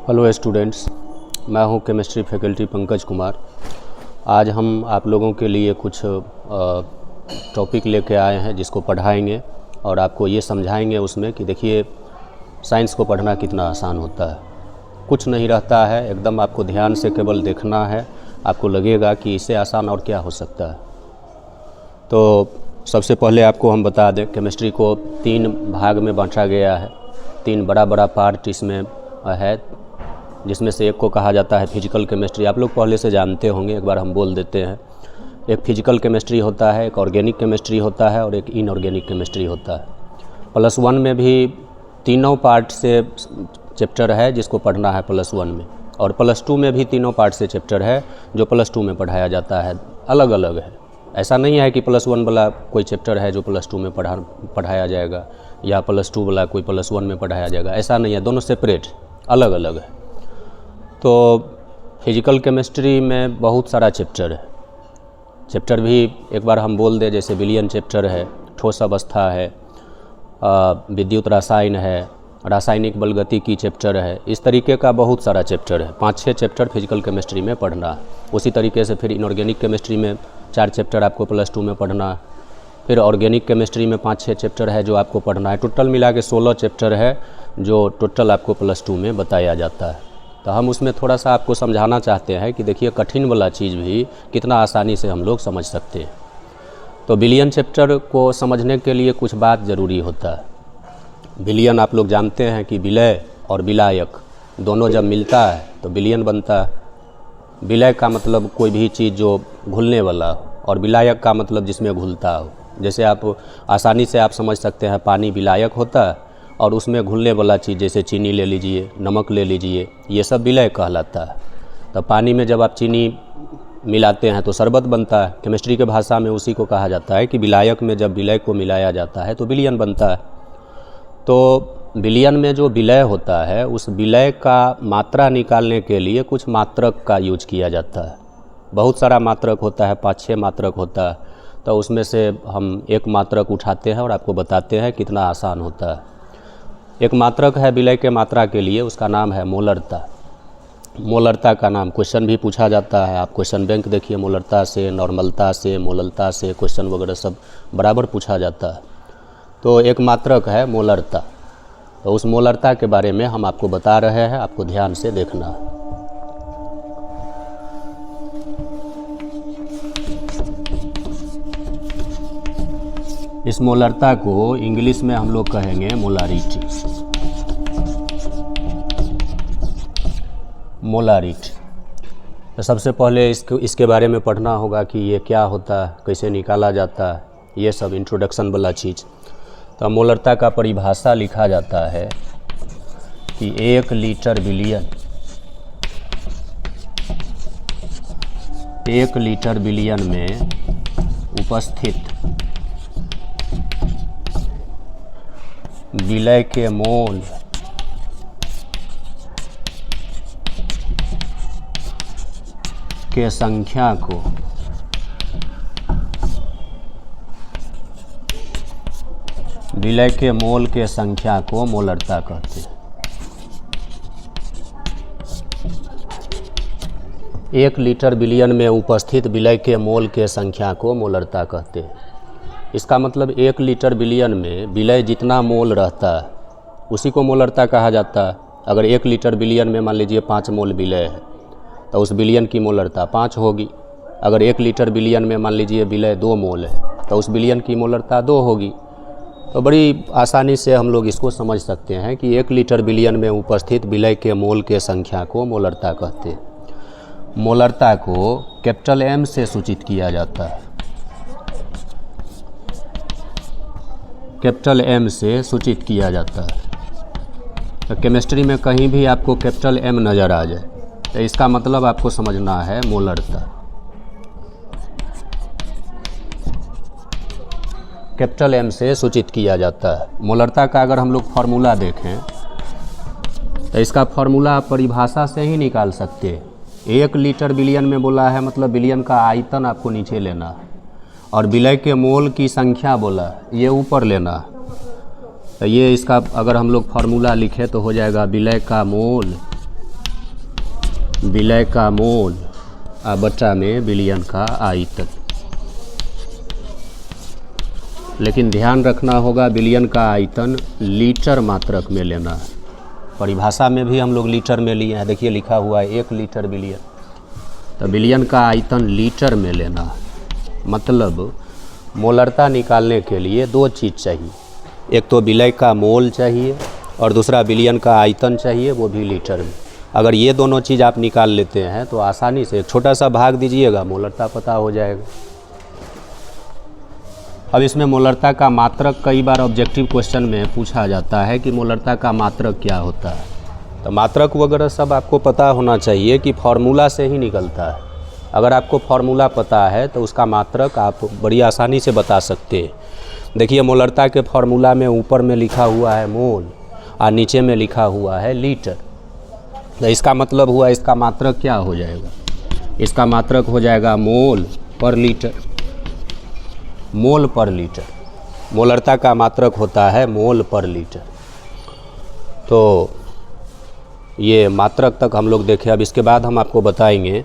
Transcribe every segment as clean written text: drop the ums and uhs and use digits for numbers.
Hello students, मैं हूं chemistry faculty Pankaj Kumar. आज हम आप लोगों के लिए कुछ टॉपिक लेके आए हैं जिसको पढ़ाएंगे और आपको ये समझाएंगे उसमें कि देखिए साइंस को पढ़ना कितना आसान होता है। कुछ नहीं रहता है, एकदम आपको ध्यान से केवल देखना है, आपको लगेगा कि इससे आसान और क्या हो सकता है। तो सबसे पहले आपको हम बता दें, केमिस्ट्री को 3 भाग में बांटा गया है। 3 बड़ा बड़ा पार्ट इसमें है, जिसमें से एक को कहा जाता है फिजिकल केमिस्ट्री। आप लोग पहले से जानते होंगे, एक बार हम बोल देते हैं। एक फिजिकल केमिस्ट्री होता है, एक ऑर्गेनिक केमिस्ट्री होता है और एक इनऑर्गेनिक केमिस्ट्री होता है। +1 में भी तीनों पार्ट से चैप्टर है जिसको पढ़ना है +1 में, और +2 में भी तीनों पार्ट से चैप्टर है जो +2 में पढ़ाया जाता है। अलग अलग है, ऐसा नहीं है कि +1 वाला कोई चैप्टर है जो +2 में पढ़ाया जाएगा या +2 वाला कोई +1 में पढ़ाया जाएगा, ऐसा नहीं है। दोनों सेपरेट अलग अलग है। तो फिजिकल केमिस्ट्री में बहुत सारा चैप्टर है। चैप्टर भी एक बार हम बोल दें, जैसे विलियन चैप्टर है, ठोस अवस्था है, विद्युत रसायन है, रासायनिक बलगतिकी चैप्टर है। इस तरीके का बहुत सारा चैप्टर है। 5-6 चैप्टर फिजिकल केमिस्ट्री में पढ़ना है। उसी तरीके से फिर इनऑर्गेनिक केमिस्ट्री में 4 चैप्टर आपको +2 में पढ़ना है। फिर ऑर्गेनिक केमिस्ट्री में 5-6 चैप्टर है जो आपको पढ़ना है। टोटल मिला के 16 चैप्टर है जो टोटल आपको +2 में बताया जाता है। तो हम उसमें थोड़ा सा आपको समझाना चाहते हैं कि देखिए कठिन वाला चीज़ भी कितना आसानी से हम लोग समझ सकते हैं। तो विलियन चैप्टर को समझने के लिए कुछ बात ज़रूरी होता है। विलियन आप लोग जानते हैं कि विलय और विलायक दोनों जब मिलता है तो विलियन बनता है। विलय का मतलब कोई भी चीज़ जो घुलने वाला हो, और विलायक का मतलब जिसमें घुलता हो। जैसे आप आसानी से आप समझ सकते हैं, पानी विलायक होता है और उसमें घुलने वाला चीज़ जैसे चीनी ले लीजिए, नमक ले लीजिए, ये सब विलय कहलाता है। तो पानी में जब आप चीनी मिलाते हैं तो शरबत बनता है। केमिस्ट्री के भाषा में उसी को कहा जाता है कि विलायक में जब विलय को मिलाया जाता है तो विलियन बनता है। तो विलियन में जो विलय होता है, उस विलय का मात्रा निकालने के लिए कुछ मात्रक का यूज किया जाता है। बहुत सारा मात्रक होता है, 5-6 मात्रक होता है। तो उसमें से हम एक मात्रक उठाते हैं और आपको बताते हैं कितना आसान होता है। एक मात्रक है विलय के मात्रा के लिए, उसका नाम है मोलरता। मोलरता का नाम क्वेश्चन भी पूछा जाता है। आप क्वेश्चन बैंक देखिए, मोलरता से, नॉर्मलता से, मोललता से क्वेश्चन वगैरह सब बराबर पूछा जाता है। तो एक मात्रक है मोलरता। तो उस मोलरता के बारे में हम आपको बता रहे हैं, आपको ध्यान से देखना है। इस मोलरता को इंग्लिश में हम लोग कहेंगे मोलारिटी। मोलारिटी। तो सबसे पहले इसके बारे में पढ़ना होगा कि ये क्या होता है, कैसे निकाला जाता है, ये सब इंट्रोडक्शन वाला चीज़। तो मोलरता का परिभाषा लिखा जाता है कि 1 लीटर विलियन, 1 लीटर विलियन में उपस्थित विलय के मोल के संख्या को विलय के मोल के संख्या को मोलरता कहते हैं। 1 लीटर विलियन में उपस्थित विलय के मोल के संख्या को मोलरता कहते हैं। इसका मतलब 1 लीटर विलियन में विलय जितना मोल रहता है उसी को मोलरता कहा जाता है। अगर 1 लीटर विलियन में मान लीजिए 5 मोल विलय है तो उस विलियन की मोलरता 5 होगी। अगर 1 लीटर विलियन में मान लीजिए विलय 2 मोल है तो उस विलियन की मोलरता 2 होगी। तो बड़ी आसानी से हम लोग इसको समझ सकते हैं कि 1 लीटर विलियन में उपस्थित विलय के मोल के संख्या को मोलरता कहते हैं। मोलरता को कैपिटल M से सूचित किया जाता है। कैपिटल M से सूचित किया जाता है। तो केमिस्ट्री में कहीं भी आपको कैपिटल M नज़र आ जाए तो इसका मतलब आपको समझना है मोलरता। कैपिटल M से सूचित किया जाता है। मोलरता का अगर हम लोग फार्मूला देखें तो इसका फार्मूला परिभाषा से ही निकाल सकते हैं। 1 लीटर विलियन में बोला है, मतलब विलियन का आयतन आपको नीचे लेना है, और विलय के मोल की संख्या बोला ये ऊपर लेना। तो ये इसका अगर हम लोग फार्मूला लिखें तो हो जाएगा विलय का मोल विलय का मोल बटा में विलयन का आयतन। लेकिन ध्यान रखना होगा विलयन का आयतन लीटर मात्रक में लेना है। परिभाषा में भी हम लोग लीटर में लिए हैं, देखिए लिखा हुआ है 1 लीटर विलयन, तो विलयन का आयतन लीटर में लेना है। मतलब मोलरता निकालने के लिए 2 चीज़ चाहिए, एक तो विलय का मोल चाहिए और दूसरा विलयन का आयतन चाहिए, वो भी लीटर में। अगर ये दोनों चीज़ आप निकाल लेते हैं तो आसानी से एक छोटा सा भाग दीजिएगा, मोलरता पता हो जाएगा। अब इसमें मोलरता का मात्रक कई बार ऑब्जेक्टिव क्वेश्चन में पूछा जाता है कि मोलरता का मात्रक क्या होता है। तो मात्रक वगैरह सब आपको पता होना चाहिए कि फार्मूला से ही निकलता है। अगर आपको फार्मूला पता है तो उसका मात्रक आप बड़ी आसानी से बता सकते हैं। देखिए मोलरता के फार्मूला में ऊपर में लिखा हुआ है मोल और नीचे में लिखा हुआ है लीटर। तो इसका मतलब हुआ इसका मात्रक क्या हो जाएगा, इसका मात्रक हो जाएगा मोल पर लीटर। मोल पर लीटर, मोलरता का मात्रक होता है मोल पर लीटर। तो ये मात्रक तक हम लोग देखें। अब इसके बाद हम आपको बताएंगे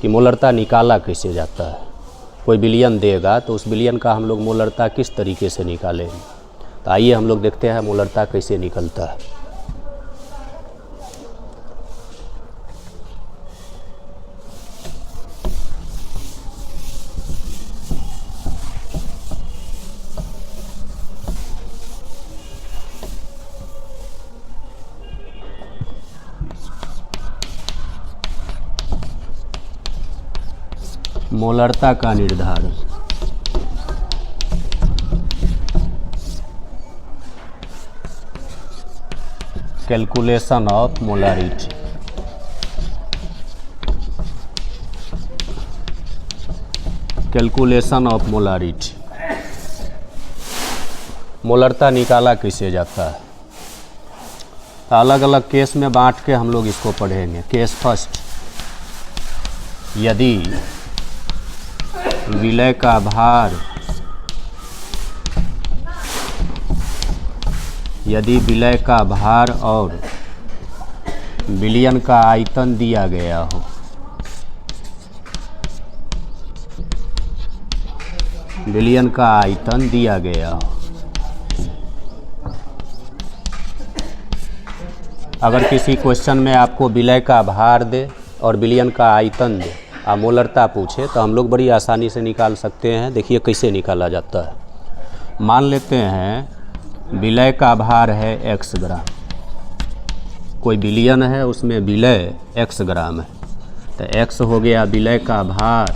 कि मोलरता निकाला कैसे जाता है। कोई विलयन देगा तो उस विलयन का हम लोग मोलरता किस तरीके से निकालेंगे। तो आइए हम लोग देखते हैं मोलरता कैसे निकलता है। मोलरता का निर्धारण। Calculation of molarity. Calculation of molarity. मोलरता निकाला कैसे जाता है, अलग अलग केस में बांट के हम लोग इसको पढ़ेंगे। केस फर्स्ट, यदि विलय का भार, यदि विलय का भार और विलयन का आयतन दिया गया हो, विलयन का आयतन दिया गया हो। अगर किसी क्वेश्चन में आपको विलय का भार दे और विलयन का आयतन दे और मोलरता पूछे तो हम लोग बड़ी आसानी से निकाल सकते हैं। देखिए कैसे निकाला जाता है। मान लेते हैं विलय का भार है x ग्राम, कोई विलयन है उसमें विलय x ग्राम है, तो x हो गया विलय का भार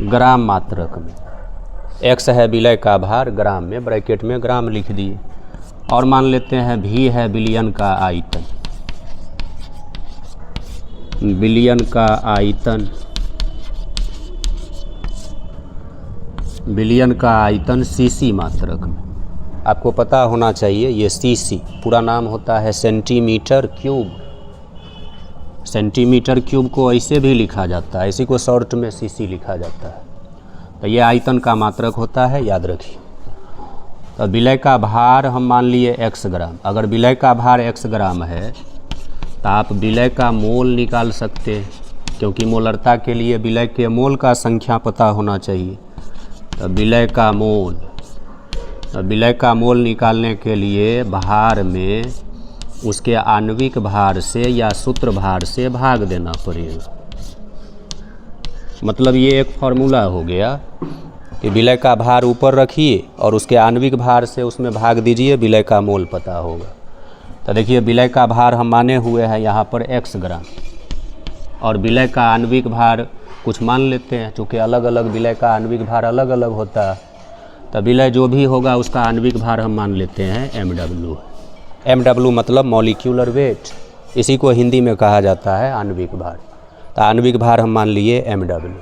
ग्राम मात्रक में। x है विलय का भार ग्राम में, ब्रैकेट में ग्राम लिख दिए। और मान लेते हैं v है विलयन का आयतन, विलयन का आयतन, विलयन का आयतन सीसी मात्रक में। आपको पता होना चाहिए ये सीसी पूरा नाम होता है सेंटीमीटर क्यूब। सेंटीमीटर क्यूब को ऐसे भी लिखा जाता है, इसी को शॉर्ट में सीसी लिखा जाता है। तो ये आयतन का मात्रक होता है, याद रखिए। तो विलय का भार हम मान लिए x ग्राम। अगर विलय का भार x ग्राम है तो आप विलय का मोल निकाल सकते हैं, क्योंकि मोलरता के लिए विलय के मोल का संख्या पता होना चाहिए। तो विलय का मोल, तो विलय का मोल निकालने के लिए भार में उसके आणविक भार से या सूत्र भार से भाग देना पड़ेगा। मतलब ये एक फार्मूला हो गया कि विलय का भार ऊपर रखिए और उसके आणविक भार से उसमें भाग दीजिए, विलय का मोल पता होगा। तो देखिए विलय का भार हम माने हुए हैं यहाँ पर x ग्राम और विलय का आणविक भार कुछ मान लेते हैं, चूँकि अलग अलग विलय का आणविक भार अलग अलग होता है। तो विलय जो भी होगा उसका आणविक भार हम मान लेते हैं mw। mw मतलब मॉलिक्यूलर वेट, इसी को हिंदी में कहा जाता है आणविक भार। तो आणविक भार हम मान लिए mw।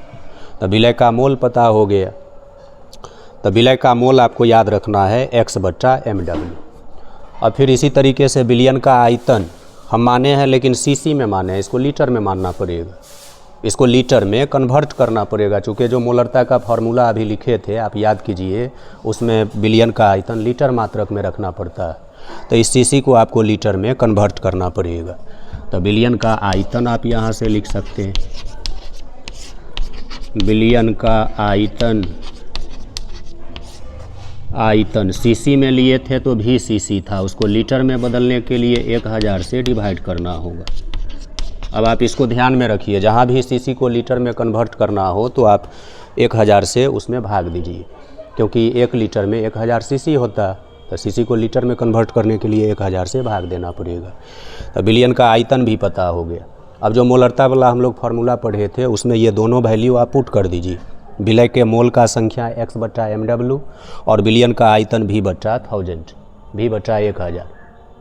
तो विलय का मोल पता हो गया। तो विलय का मोल आपको याद रखना है x बटा mw। और फिर इसी तरीके से विलयन का आयतन हम माने हैं, लेकिन सीसी में माने हैं, इसको लीटर में मानना पड़ेगा। इसको लीटर में कन्वर्ट करना पड़ेगा, चूँकि जो मोलरता का फार्मूला अभी लिखे थे आप याद कीजिए, उसमें विलयन का आयतन लीटर मात्रक में रखना पड़ता है। तो इस सीसी को आपको लीटर में कन्वर्ट करना पड़ेगा। तो बिलियन का आयतन आप यहाँ से लिख सकते हैं। बिलियन का आयतन सीसी में लिए थे तो भी सीसी था, उसको लीटर में बदलने के लिए 1000 से डिवाइड करना होगा। अब आप इसको ध्यान में रखिए, जहाँ भी सीसी को लीटर में कन्वर्ट करना हो तो आप 1000 से उसमें भाग दीजिए, क्योंकि 1 लीटर में 1000 सीसी होता, तो सीसी को लीटर में कन्वर्ट करने के लिए 1000 से भाग देना पड़ेगा। तो बिलियन का आयतन भी पता हो गया। अब जो मोलरता वाला हम लोग फार्मूला पढ़े थे उसमें ये दोनों वैल्यू आप पुट कर दीजिए। विलय के मोल का संख्या x/mw और बिलियन का आयतन v/1000, v/1000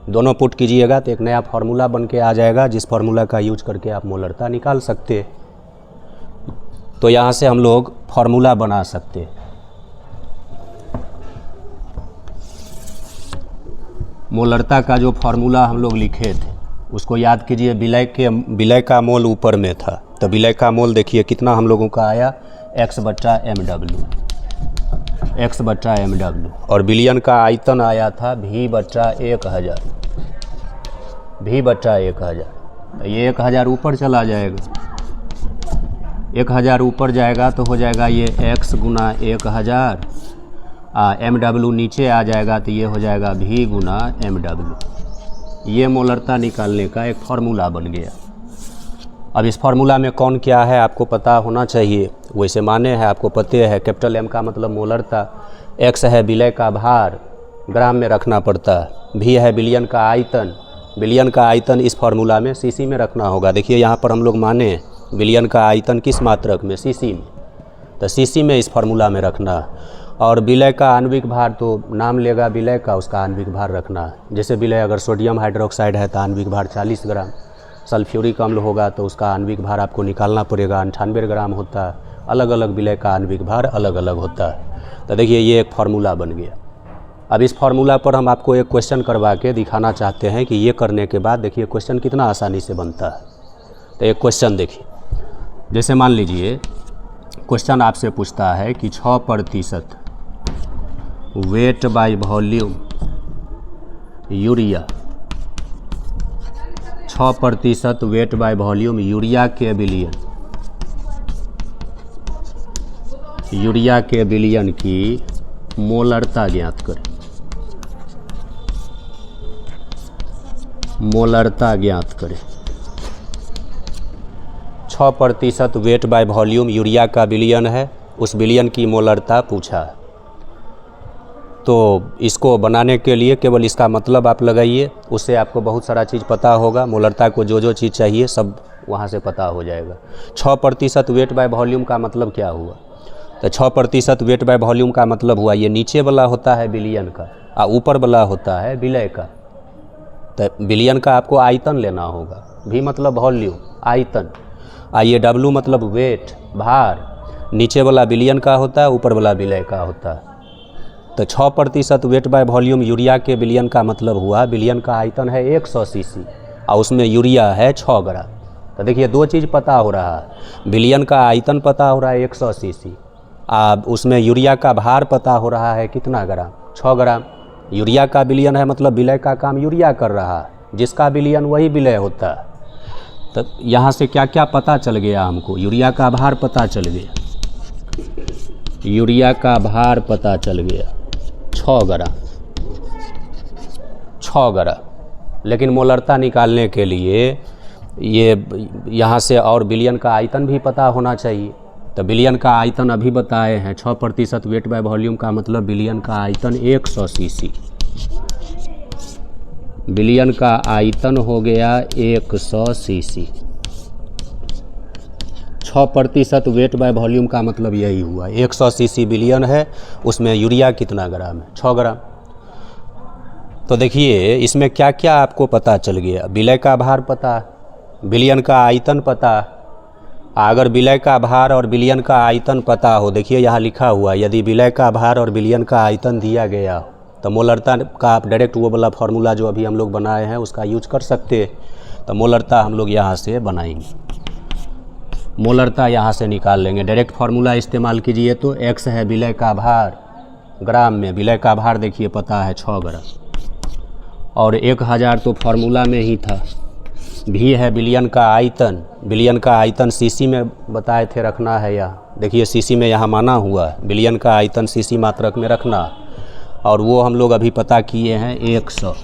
दोनों पुट कीजिएगा तो एक नया फार्मूला बन के आ जाएगा, जिस फार्मूला का यूज करके आप मोलरता निकाल सकते हैं। तो यहाँ से हम लोग फार्मूला बना सकते हैं। मोलरता का जो फार्मूला हम लोग लिखे थे उसको याद कीजिए। विलय का मोल ऊपर में था, तो विलय का मोल देखिए कितना हम लोगों का आया, x/mw, और बिलियन का आयतन आया था v/1000, v/1000। ये 1000 ऊपर चला जाएगा, 1000 ऊपर जाएगा तो हो जाएगा ये x गुना 1000, mw नीचे आ जाएगा तो ये हो जाएगा v गुना mw। ये मोलरता निकालने का एक फार्मूला बन गया। अब इस फार्मूला में कौन क्या है आपको पता होना चाहिए। वैसे माने हैं, आपको पता है, कैपिटल M का मतलब मोलरता, x है विलय का भार, ग्राम में रखना पड़ता है, v है बिलियन का आयतन, बिलियन का आयतन इस फार्मूला में सीसी में रखना होगा। देखिए यहाँ पर हम लोग माने बिलियन का आयतन किस मात्रक में, सीसी में, तो सीसी में इस फार्मूला में रखना। और विलय का आणविक भार तो नाम लेगा विलय का, उसका आणविक भार रखना है। जैसे विलय अगर सोडियम हाइड्रोक्साइड है तो आणविक भार 40 ग्राम, सल्फ्यूरिक अम्ल होगा तो उसका आणविक भार आपको निकालना पड़ेगा, 98 ग्राम होता है। अलग अलग विलय का आणविक भार अलग अलग होता है। तो देखिए ये एक फार्मूला बन गया। अब इस फार्मूला पर हम आपको एक क्वेश्चन करवा के दिखाना चाहते हैं कि ये करने के बाद देखिए क्वेश्चन कितना आसानी से बनता है। तो एक क्वेश्चन देखिए, जैसे मान लीजिए क्वेश्चन आपसे पूछता है कि 6% weight by volume urea, 6% weight by volume urea के बिलियन की मोलरता ज्ञात करें। मोलरता ज्ञात करें। 6% वेट बाय वॉल्यूम यूरिया का बिलियन है, उस बिलियन की मोलरता पूछा है। तो इसको बनाने के लिए केवल इसका मतलब आप लगाइए, उससे आपको बहुत सारा चीज़ पता होगा। मोलरता को जो जो चीज़ चाहिए सब वहाँ से पता हो जाएगा। 6% वेट बाय वॉल्यूम का मतलब क्या हुआ, तो 6% वेट बाय वॉल्यूम का मतलब हुआ ये नीचे वाला होता है बिलियन का और ऊपर वाला होता है विलय का। तो बिलियन का आपको आयतन लेना होगा, v मतलब वॉल्यूम, आयतन, ये w मतलब वेट, भार। नीचे वाला बिलियन का होता है, ऊपर वाला विलय का होता है। तो 6% वेट बाय वॉल्यूम यूरिया के बिलियन का मतलब हुआ बिलियन का आयतन है 100 सीसी और उसमें यूरिया है 6 ग्राम। तो देखिए दो चीज़ पता हो रहा है, बिलियन का आयतन पता हो रहा है 100 सीसी, अब उसमें यूरिया का भार पता हो रहा है कितना ग्राम, 6 ग्राम। यूरिया का बिलियन है मतलब विलय का काम यूरिया कर रहा है, जिसका बिलियन वही विलय होता है। तो यहाँ से क्या क्या पता चल गया हमको, यूरिया का भार पता चल गया, यूरिया का भार पता चल गया 6 ग्राम, 6 ग्राम। लेकिन मोलरता निकालने के लिए ये यहाँ से और बिलियन का आयतन भी पता होना चाहिए। तो बिलियन का आयतन अभी बताए हैं, 6% वेट बाय वॉल्यूम का मतलब बिलियन का आयतन 100 सीसी, बिलियन का आयतन हो गया 100 सीसी। 6% वेट बाय वॉल्यूम का मतलब यही हुआ, 100 सीसी बिलियन है, उसमें यूरिया कितना ग्राम है, 6 ग्राम। तो देखिए इसमें क्या क्या आपको पता चल गया, विलय का भार पता, बिलियन का आयतन पता। अगर विलय का भार और बिलियन का आयतन पता हो, देखिए यहाँ लिखा हुआ, यदि विलय का भार और बिलियन का आयतन दिया गया हो तो मोलरता का आप डायरेक्ट वो वाला फार्मूला जो अभी हम लोग बनाए हैं उसका यूज कर सकते हैं। तो मोलरता हम लोग यहाँ से बनाएंगे, मोलरता यहाँ से निकाल लेंगे। डायरेक्ट फार्मूला इस्तेमाल कीजिए तो x है विलय का भार, ग्राम में विलय का भार देखिए पता है 6 ग्राम, और 1000 तो फार्मूला में ही था, भी है बिलियन का आयतन। बिलियन का आयतन सीसी में बताए थे रखना है, या देखिए सीसी में यहाँ माना हुआ है, बिलियन का आयतन सीसी मात्रक में रखना, और वो हम लोग अभी पता किए हैं 100।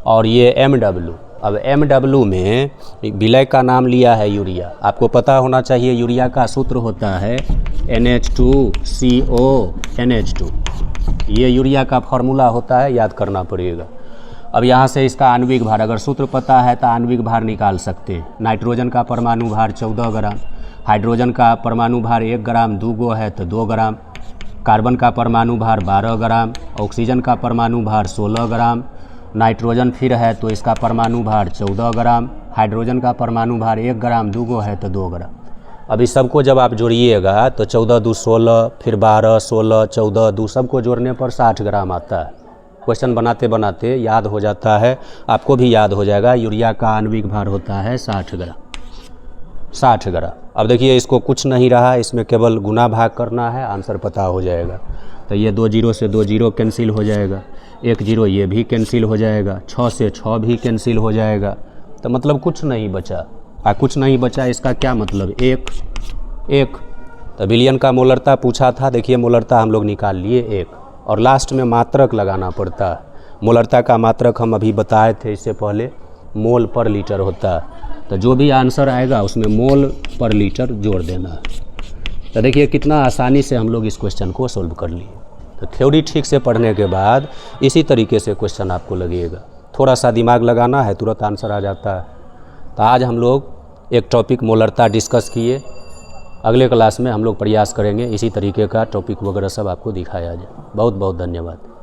और ये MW, अब MW में विलय का नाम लिया है यूरिया। आपको पता होना चाहिए यूरिया का सूत्र होता है NH2CO NH2, ये यूरिया का फॉर्मूला होता है, याद करना पड़ेगा। अब यहाँ से इसका आणविक भार, अगर सूत्र पता है तो आणविक भार निकाल सकते हैं। नाइट्रोजन का परमाणु भार 14 ग्राम, हाइड्रोजन का परमाणु भार 1 ग्राम, 2 गो है तो 2 ग्राम, कार्बन का परमाणु भार 12 ग्राम, ऑक्सीजन का परमाणु भार 16 ग्राम, नाइट्रोजन फिर है तो इसका परमाणु भार 14 ग्राम, हाइड्रोजन का परमाणु भार 1 ग्राम, 2 गो है तो 2 ग्राम। अभी सबको जब आप जोड़िएगा तो 14 2 16, फिर 12 16 14 2, सबको जोड़ने पर 60 ग्राम आता है। क्वेश्चन बनाते बनाते याद हो जाता है, आपको भी याद हो जाएगा। यूरिया का आणविक भार होता है 60 ग्राम, 60 ग्राम। अब देखिए इसको कुछ नहीं रहा, इसमें केवल गुना भाग करना है, आंसर पता हो जाएगा। तो ये 2 जीरो से 2 जीरो कैंसिल हो जाएगा, 1 जीरो ये भी कैंसिल हो जाएगा, 6 से 6 भी कैंसिल हो जाएगा। तो मतलब कुछ नहीं बचा। कुछ नहीं बचा इसका क्या मतलब? एक। तो विलयन का मोलरता पूछा था, देखिए मोलरता हम लोग निकाल लिए 1, और लास्ट में मात्रक लगाना पड़ता है। मोलरता का मात्रक हम अभी बताए थे इससे पहले, मोल पर लीटर होता है। तो जो भी आंसर आएगा उसमें मोल पर लीटर जोड़ देना है। तो देखिए कितना आसानी से हम लोग इस क्वेश्चन को सोल्व कर लिए। तो थ्योरी ठीक से पढ़ने के बाद इसी तरीके से क्वेश्चन आपको लगेगा, थोड़ा सा दिमाग लगाना है, तुरंत आंसर आ जाता है। तो आज हम लोग एक टॉपिक मोलरता डिस्कस किए। अगले क्लास में हम लोग प्रयास करेंगे इसी तरीके का टॉपिक वगैरह सब आपको दिखाया जाए। बहुत बहुत धन्यवाद।